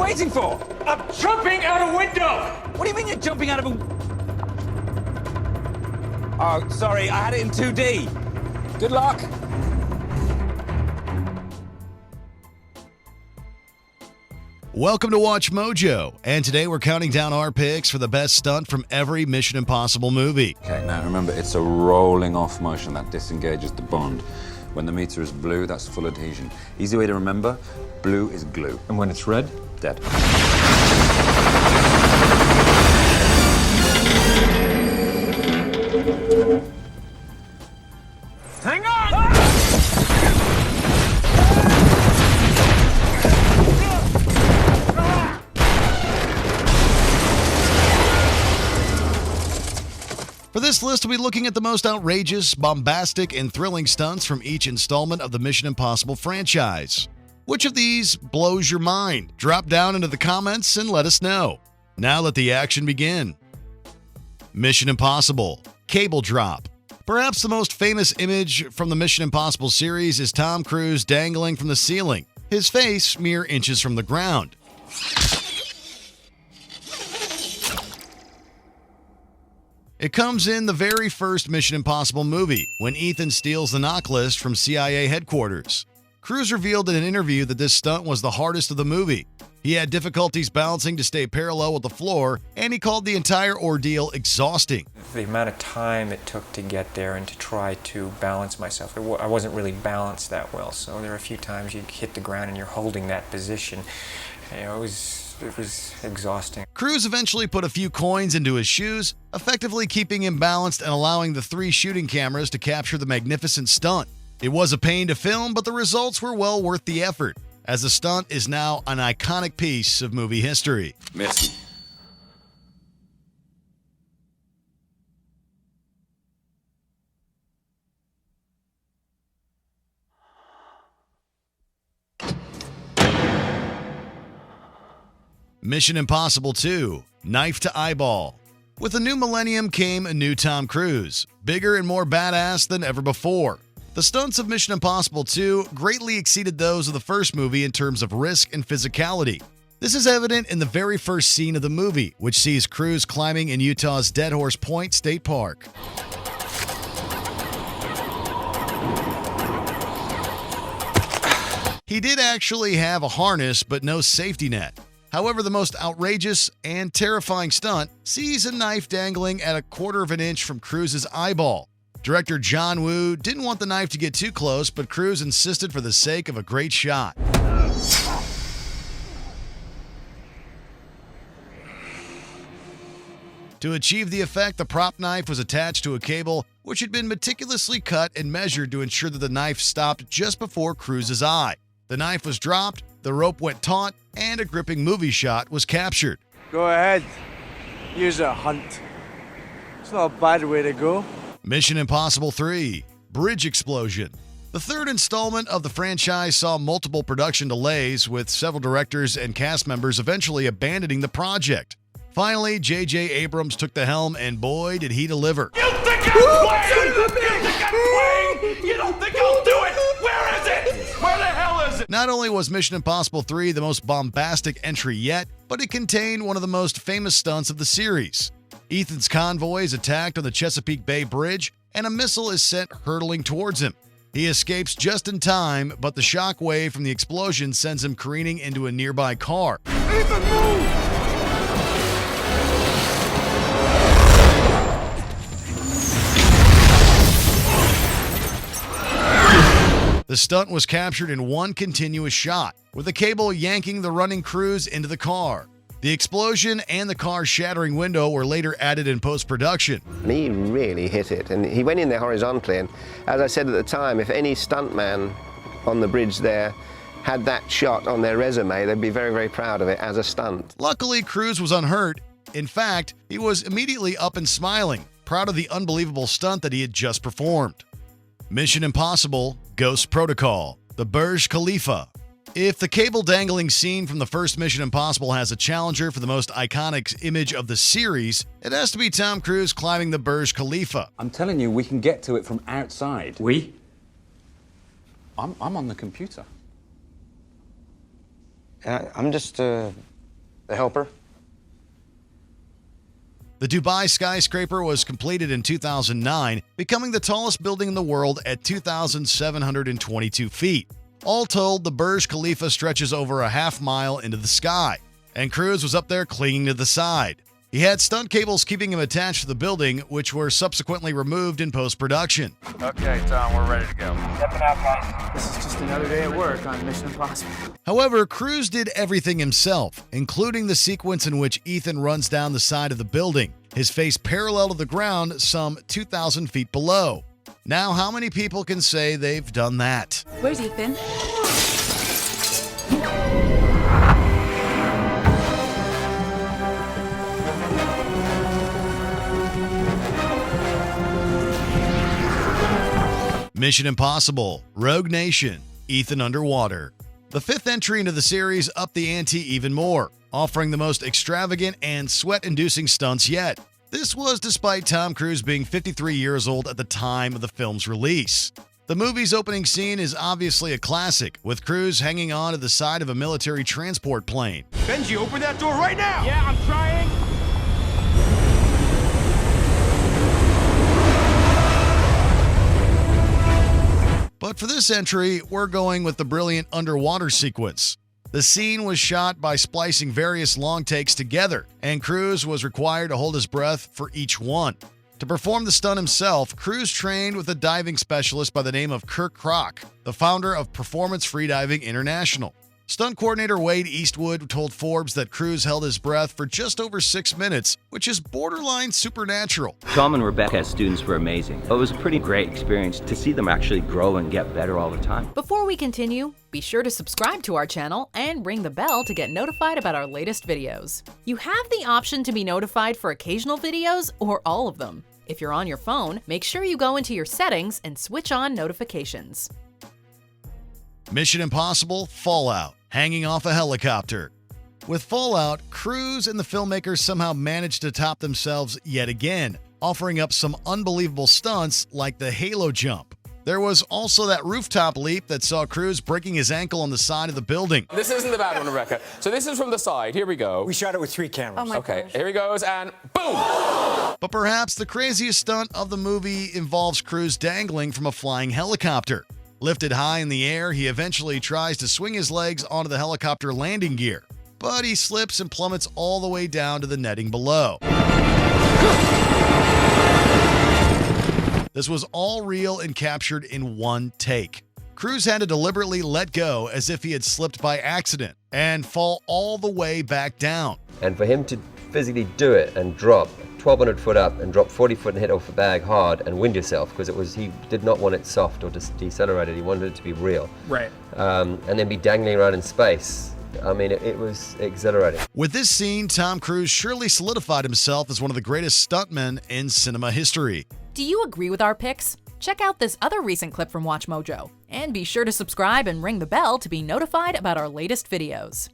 waiting for? I'm jumping out a window! What do you mean you're jumping out of a... Oh, sorry, I had it in 2D. Good luck. Welcome to Watch Mojo, and today we're counting down our picks for the best stunt from every Mission Impossible movie. Okay, now remember, it's a rolling off motion that disengages the bond. When the meter is blue, that's full adhesion. Easy way to remember, blue is glue. And when it's red? Dead. Hang on! For this list, we'll be looking at the most outrageous, bombastic, and thrilling stunts from each installment of the Mission Impossible franchise. Which of these blows your mind? Drop down into the comments and let us know. Now let the action begin. Mission Impossible Cable Drop. Perhaps the most famous image from the Mission Impossible series is Tom Cruise dangling from the ceiling, his face mere inches from the ground. It comes in the very first Mission Impossible movie, when Ethan steals the knock list from CIA headquarters. Cruise revealed in an interview that this stunt was the hardest of the movie. He had difficulties balancing to stay parallel with the floor, and he called the entire ordeal exhausting. The amount of time it took to get there and to try to balance myself, I wasn't really balanced that well, so there are a few times you hit the ground and you're holding that position. You know, it was exhausting. Cruise eventually put a few coins into his shoes, effectively keeping him balanced and allowing the 3 shooting cameras to capture the magnificent stunt. It was a pain to film, but the results were well worth the effort, as the stunt is now an iconic piece of movie history. Miss. Mission Impossible 2 Knife to Eyeball. With the new millennium came a new Tom Cruise, bigger and more badass than ever before. The stunts of Mission Impossible 2 greatly exceeded those of the first movie in terms of risk and physicality. This is evident in the very first scene of the movie, which sees Cruise climbing in Utah's Dead Horse Point State Park. He did actually have a harness, but no safety net. However, the most outrageous and terrifying stunt sees a knife dangling at 1/4 of an inch from Cruise's eyeball. Director John Woo didn't want the knife to get too close, but Cruise insisted for the sake of a great shot. To achieve the effect, the prop knife was attached to a cable which had been meticulously cut and measured to ensure that the knife stopped just before Cruise's eye. The knife was dropped, the rope went taut, and a gripping movie shot was captured. Go ahead. Use a hunt. It's not a bad way to go. Mission Impossible 3 Bridge Explosion. The third installment of the franchise saw multiple production delays, with several directors and cast members eventually abandoning the project. Finally, J.J. Abrams took the helm, and boy, did he deliver. You think I'm playing? You think I'm playing? You don't think I'll do it? Where is it? Where the hell is it? Not only was Mission Impossible 3 the most bombastic entry yet, but it contained one of the most famous stunts of the series. Ethan's convoy is attacked on the Chesapeake Bay Bridge, and a missile is sent hurtling towards him. He escapes just in time, but the shock wave from the explosion sends him careening into a nearby car. Ethan, move! The stunt was captured in one continuous shot, with the cable yanking the running Cruise into the car. The explosion and the car's shattering window were later added in post-production. And he really hit it, and he went in there horizontally, and as I said at the time, if any stuntman on the bridge there had that shot on their resume, they'd be very, very proud of it as a stunt. Luckily, Cruise was unhurt. In fact, he was immediately up and smiling, proud of the unbelievable stunt that he had just performed. Mission Impossible Ghost Protocol, the Burj Khalifa. If the cable dangling scene from the first Mission Impossible has a challenger for the most iconic image of the series, it has to be Tom Cruise climbing the Burj Khalifa. I'm telling you, we can get to it from outside. We? I'm on the computer. I'm just a The helper? The Dubai skyscraper was completed in 2009, becoming the tallest building in the world at 2,722 feet. All told, the Burj Khalifa stretches over a half-mile into the sky, and Cruise was up there clinging to the side. He had stunt cables keeping him attached to the building, which were subsequently removed in post-production. Okay, Tom, we're ready to go. Stepping out, guys. This is just another day at work on Mission Impossible. However, Cruise did everything himself, including the sequence in which Ethan runs down the side of the building, his face parallel to the ground some 2,000 feet below. Now, how many people can say they've done that? Where's Ethan? Mission Impossible, Rogue Nation, Ethan Underwater. The fifth entry into the series upped the ante even more, offering the most extravagant and sweat-inducing stunts yet. This was despite Tom Cruise being 53 years old at the time of the film's release. The movie's opening scene is obviously a classic, with Cruise hanging on to the side of a military transport plane. Benji, open that door right now! Yeah, I'm trying. But for this entry, we're going with the brilliant underwater sequence. The scene was shot by splicing various long takes together, and Cruise was required to hold his breath for each one. To perform the stunt himself, Cruise trained with a diving specialist by the name of Kirk Kroc, the founder of Performance Freediving International. Stunt coordinator Wade Eastwood told Forbes that Cruise held his breath for just over 6 minutes, which is borderline supernatural. Tom and Rebecca as students were amazing. It was a pretty great experience to see them actually grow and get better all the time. Before we continue, be sure to subscribe to our channel and ring the bell to get notified about our latest videos. You have the option to be notified for occasional videos or all of them. If you're on your phone, make sure you go into your settings and switch on notifications. Mission Impossible Fallout, hanging off a helicopter. With Fallout, Cruise and the filmmakers somehow managed to top themselves yet again, offering up some unbelievable stunts like the halo jump. There was also that rooftop leap that saw Cruise breaking his ankle on the side of the building. This isn't the bad one, Rebecca. So this is from the side. Here we go. We shot it with 3 cameras. Oh my Okay, gosh. here he goes, and boom! But perhaps the craziest stunt of the movie involves Cruise dangling from a flying helicopter. Lifted high in the air, he eventually tries to swing his legs onto the helicopter landing gear, but he slips and plummets all the way down to the netting below. This was all real and captured in one take. Cruise had to deliberately let go as if he had slipped by accident and fall all the way back down. And for him to physically do it and drop 1,200 foot up and drop 40 foot and hit off the bag hard and wind yourself, because he did not want it soft or just decelerated, he wanted it to be real. Right. And then be dangling around in space. I mean, it was exhilarating. With this scene, Tom Cruise surely solidified himself as one of the greatest stuntmen in cinema history. Do you agree with our picks? Check out this other recent clip from WatchMojo. And be sure to subscribe and ring the bell to be notified about our latest videos.